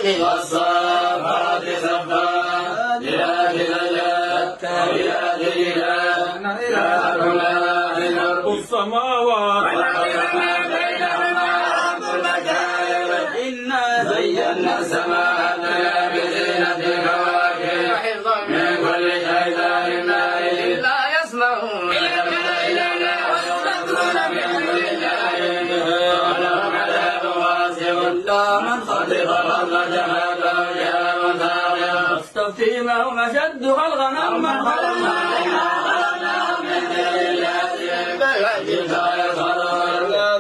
الليل والصافات صفا إله الإله إله الإله إله رب السماوات وما بينهما رب المشارق إنا زينا السماء الدنيا بزينة الكواكب من كل شيطان مارد لا يسمعون إلى الله ويستكبرون من كل شيء ولهم عذاب واسع إلا من خطف الأرض جهادا وجاء وثاقا واستفتيهم أشد خلقا أمن خلقنا خلقناهم من ذريتهم بغير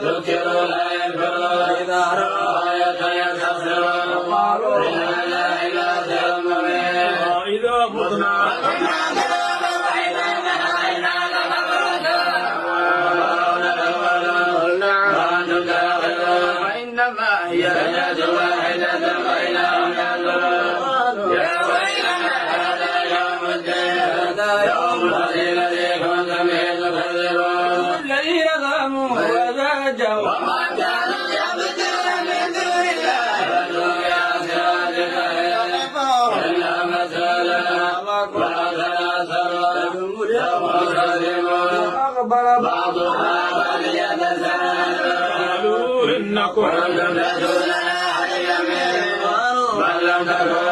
ذكروا لا ينفرون إذا رأوا آية يستخسرون قالوا إن لا إله إلا المبين وإذا متنا وإنما هي حياة واحدة وإله ينظرون يا ويلنا هذا يوم الدين هذا يوم الذي كنتم به تكذبون الذين ظلموا وزاجوا وما كانوا يعبدون من دون الله فادعوا إلى صراطك إلا مثلا وتناثروا يوم تظلمون أقبل بعضها فليتساءلوا إنكم كنتم تدعون على اليمين بل لم تكونوا